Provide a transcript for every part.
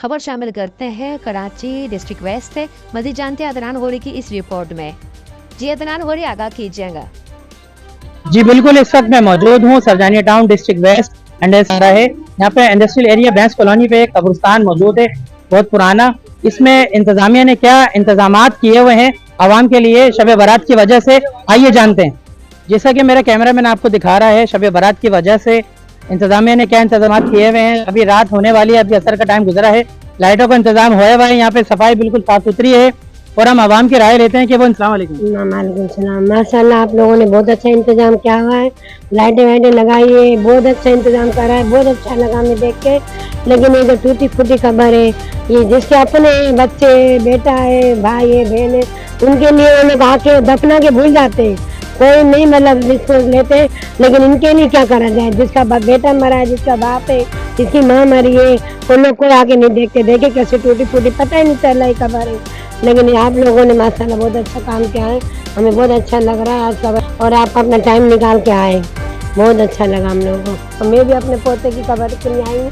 खबर शामिल करते हैं कराची डिस्ट्रिक्ट वेस्ट से। मजीद जानते हैं अदनान गोरी की इस रिपोर्ट में। जी अदनान गोरी, आगाह कीजिएगा। जी बिल्कुल, इस वक्त मैं मौजूद हूँ सरजानिया टाउन डिस्ट्रिक्ट वेस्ट एंड है। यहाँ पे इंडस्ट्रियल एरिया बैंस कॉलोनी पे एक कब्रिस्तान मौजूद है, बहुत पुराना। इसमें इंतजामिया ने क्या इंतजामात किए हुए हैं आवाम के लिए शब बारात की वजह से, आइए जानते हैं। जैसा कि मेरा कैमरामैन आपको दिखा रहा है, शब बारात की वजह से इंतजामिया ने क्या इंतजाम किए हुए हैं। अभी रात होने वाली है, अभी असर का टाइम गुजरा है, लाइटों का इंतजाम हुआ हुआ है। यहाँ पे सफाई बिल्कुल साफ सुथरी है और हम आवाम की राय लेते हैं कि वो वालेकुम सलाम। माशाल्लाह, आप लोगों ने बहुत अच्छा इंतजाम किया हुआ है, लाइटें वाइटें लगाई है, बहुत अच्छा इंतजाम करा है, बहुत अच्छा लगा हमें देख के। लेकिन ये जो टूटी फूटी खबर है, ये जिसके अपने बच्चे, बेटा है, भाई है, बहन है, उनके लिए वो लोग आके दफना के भूल जाते हैं, कोई नहीं मतलब रिस्पॉन्स लेते। लेकिन इनके लिए क्या करा जाए, जिसका बेटा मरा है, जिसका बाप है, जिसकी माँ मरी है, वो लोग कोई आगे नहीं देखते। देखे कैसे टूटी फूटी, पता ही नहीं चल रहा है खबर है। लेकिन आप लोगों ने माशाल्लाह बहुत अच्छा काम किया है, हमें बहुत अच्छा लग रहा है आज खबर, और आप अपना टाइम निकाल के आए, बहुत अच्छा लगा हम लोगों को। मैं भी अपने पोते की खबर के लिए आई हूँ,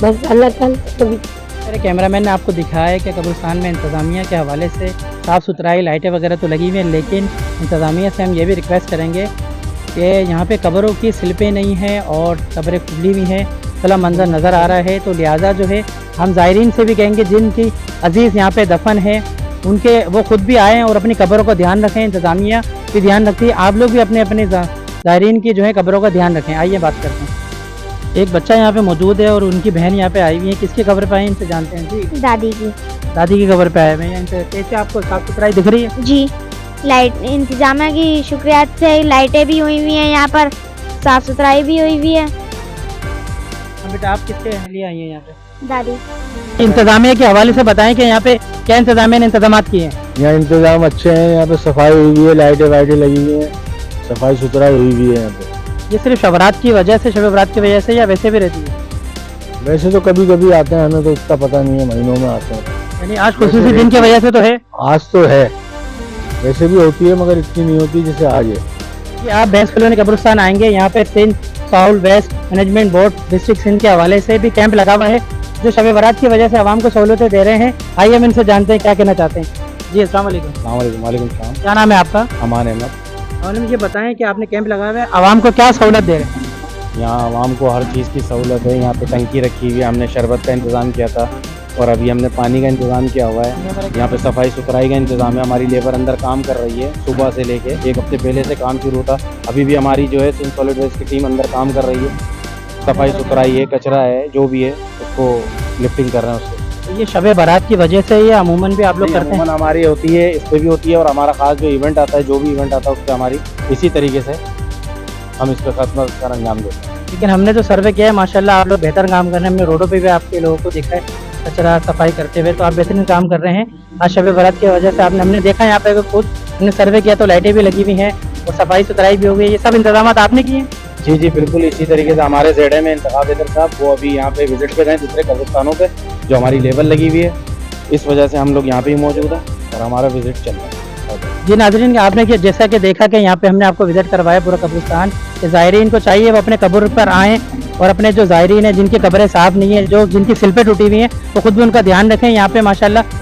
बस अल्लाह ताला। मेरे कैमरामैन ने आपको दिखाया है कि कब्रिस्तान में इंतज़ामिया के हवाले से साफ़ सुथराई, लाइटें वगैरह तो लगी हुई हैं, लेकिन इंतज़ामिया से हम ये भी रिक्वेस्ट करेंगे कि यहाँ पे कब्रों की स्लिपें नहीं हैं और कब्रें खुली हुई हैं, खुला मंजर नज़र आ रहा है। तो लिहाजा जो है हम ज़ायरीन से भी कहेंगे जिनकी अजीज़ यहाँ पे दफन है, उनके वो खुद भी आएँ और अपनी कब्रों का ध्यान रखें। इंतज़ामिया भी ध्यान रखती है, आप लोग भी अपने अपने ज़ायरीन की जो है कब्रों का ध्यान रखें। आइए बात करते हैं। एक बच्चा यहाँ पे मौजूद है और उनकी बहन यहाँ पे आई हुई है। किसकी कब्र पे आई इनसे जानते हैं? जी दादी की। दादी की कब्र पे आए हुए हैं। इनसे कैसे आपको साफ सुथराई दिख रही है? जी, लाइट इंतजामिया की शुक्रियात से लाइटें भी हुई हुई हैं, यहाँ पर साफ सुथराई भी हुई हुई है। बेटा आप किसके लिए आई हैं यहाँ पे? दादी। इंतजामिया के हवाले से बताएं कि यहाँ पे क्या इंतजामिया ने इंतजाम किए हैं। यहाँ इंतजाम अच्छे हैं, यहाँ पे सफाई हुई हुई है, लाइटें वाइटें लगी हुई हैं, सफाई सुथराई हुई हुई है यहाँ पे। ये सिर्फ शब बारात की वजह से, शब बारात की वजह से या वैसे भी रहती है? वैसे तो कभी कभी आते हैं, हमें तो इतना पता नहीं है, महीनों में आते हैं। यानी आज खुसूसी दिन की वजह से तो है? आज तो है, वैसे भी होती है मगर इतनी नहीं होती जैसे आज है। कि आप बैंस कॉलोनी कब्रिस्तान आएंगे, यहाँ पे Sindh solid waste management board district Sindh के हवाले से भी कैंप लगा हुआ है, जो शब बारात की वजह से आवाम को सहूलतें दे रहे हैं। आइए हम इनसे जानते हैं क्या कहना चाहते हैं। जी अस्सलाम वालेकुम। वालेकुम सलाम। क्या नाम है आपका? अमान अहमद। और मुझे बताएं कि आपने कैंप लगाया हुआ है, आवाम को क्या सहूलत दे रहे हैं? यहाँ आवाम को हर चीज़ की सहूलत है। यहाँ पे टंकी रखी हुई है, हमने शरबत का इंतज़ाम किया था और अभी हमने पानी का इंतज़ाम किया हुआ है। यहाँ पे सफाई सुथराई का इंतज़ाम है, हमारी लेबर अंदर काम कर रही है सुबह से लेके, एक हफ्ते पहले से काम शुरू था। अभी भी हमारी जो है सिंध सॉलिड वेस्ट की टीम अंदर काम कर रही है, सफाई सुथराई है, कचरा है, जो भी है उसको लिफ्टिंग कर रहे हैं उसको। तो ये शब बारात की वजह से या अमूमन भी आप लोग करते हैं? हमारी होती है, इस पर भी होती है, और हमारा खास जो इवेंट आता है, जो भी इवेंट आता है उस पर हमारी इसी तरीके से हम इस पर खत्म कर अंजाम देते हैं। लेकिन हमने जो सर्वे किया है माशाल्लाह आप लोग बेहतर काम कर रहे हैं। हमने रोडों पे भी आपके लोगों को देखा है कचरा सफाई करते हुए, तो आप बेहतरीन काम कर रहे हैं। आज शब बारात की वजह से हमने देखा यहाँ पे खुद हमने सर्वे किया तो लाइटें भी लगी हुई हैं और सफाई सुथराई भी हो गई। ये सब इंतजाम आपने किए? जी जी बिल्कुल, इसी तरीके से हमारे ज़ेड में इंतखाब हैदर साहब, वो अभी यहाँ पे विजिट पे गए दूसरे कब्रिस्तानों पे, जो हमारी लेबर लगी हुई है, इस वजह से हम लोग यहाँ पे ही मौजूद हैं और हमारा विजिट चल रहा है। जी नाज़रीन, आपने जैसा कि देखा कि यहाँ पे हमने आपको विजिट करवाया पूरा कब्रिस्तान, कि ज़ायरीन को चाहिए वो अपने कब्र पर आएँ और अपने जो ज़ायरीन है जिनकी कब्रें साफ नहीं है, जो जिनकी सिल्पें टूटी हुई हैं, तो खुद भी उनका ध्यान रखें। यहाँ पे माशाल्लाह